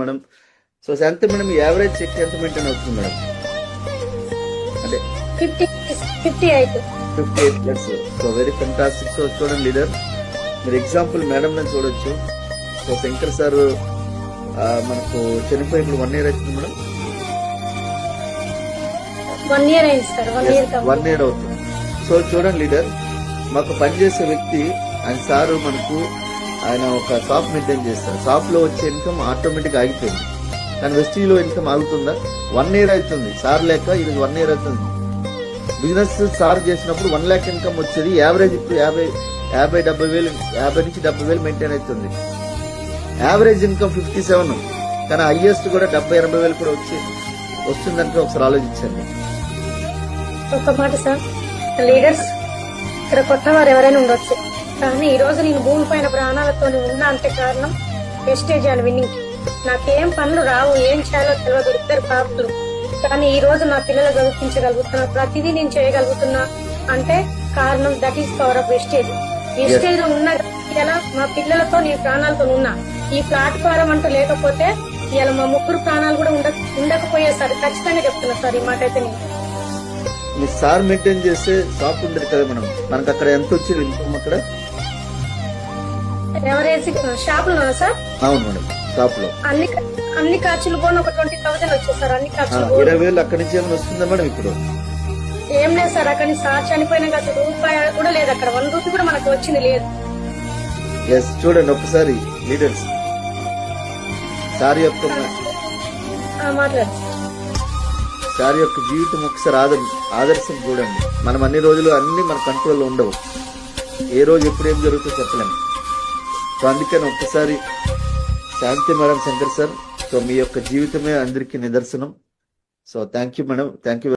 Madam. So శాంతి madam, average check ఎంత maintain అవుతుంది madam? అంటే 58 plus. So very fantastic. So చూడండి లీడర్, మీరు ఎగ్జాంపుల్ మేడం నేను చూడొచ్చు. సో శంకర్ సార్ మనకు చనిపోయి ఇప్పుడు 1 year అవుతుంది మేడం. 1 year అయింది సార్. 1 year అవుతుంది. సో చూడండి లీడర్, మాకు పనిచేసే వ్యక్తి ఆయన సారు మనకు ఆయన ఒక షాప్ మెయింటైన్ చేస్తారు. షాప్ లో వచ్చే ఇన్కమ్ ఆటోమేటిక్ ఆగిపోయింది. కానీ వెస్టీజ్ లో ఇన్కమ్ ఆగుతుందా? 1 year అవుతుంది సార్ లేక. ఇది 1 year అవుతుంది. బిజినెస్ సార్ చేసినప్పుడు 1 lakh ఇన్కమ్ వచ్చేది. యావరేజ్ ఇప్పుడు 50 నుంచి 70,000 మెయింటైన్ అవుతుంది. యావరేజ్ ఇన్కమ్ 57, కానీ హైయెస్ట్ కూడా 70,000-80,000 కూడా వస్తుందంటే ఒకసారి ఆలోచించండి. ఒక మాట సార్, లీడర్స్ ఇక్కడ కొత్త వారు ఎవరైనా ఉండొచ్చు, కానీ ఈ రోజు నేను భూమి పైన ప్రాణాలతో ఉన్నా అంటే కారణం వెస్టేజ్ అండ్ విన్నింగ్. నాకేం పనులు రావు, ఏం చేయాలో తెలియదు, 2 పాపలు. కానీ ఈ రోజు నా పిల్లలు చదివించగలుగుతున్నా, ప్రతిదీ నేను చేయగలుగుతున్నా అంటే కారణం that is power of wastage. Wastage లో ఉన్న ఇలా మా పిల్లలతో నేను ప్రాణాలతో ఉన్నా. ఈ ప్లాట్ఫారం అంటూ లేకపోతే ఇలా మా 3 ప్రాణాలు కూడా ఉండకపోయే సార్. ఖచ్చితంగా చెప్తున్నా సార్ ఈ మాట అయితే. నేను మీ సార్ మెయింటైన్ చేస్తే షాప్ ఉండదు కదా మేడం, మనకు అక్కడ ఎంత వచ్చింది ఇన్కమ్ అక్కడ? ఎవరేసి షాప్ లో సార్? అవును మేడం, షాప్ లో అన్ని ఖర్చులు పోను ఒక 20,000 వచ్చాయి సార్. అన్ని ఖర్చులు 20,000 అక్కడి నుంచి ఏమైనా వస్తుందా మేడం? ఇప్పుడు ఏం లేదు సార్. అక్కడి నుంచి సార్ చనిపోయినా కదా రూపాయి కూడా లేదు. అక్కడ 1 రూపీ కూడా మనకు వచ్చింది లేదు. ఎస్, చూడండి ఒకసారి లీడర్స్, సార్ యొక్క మాట్లాడు సార్ యొక్క జీవితం ఒకసారి ఆదర్శం చూడండి. మనం అన్ని రోజులు అన్ని మన కంట్రోల్లో ఉండవు. ఏ రోజు ఎప్పుడు ఏం జరుగుతుందో చెప్పలేము. సో అందుకని ఒక్కసారి శాంతి మేడం, శంకర్ సార్, సో మీ యొక్క జీవితమే అందరికీ నిదర్శనం. So thank you madam, thank you.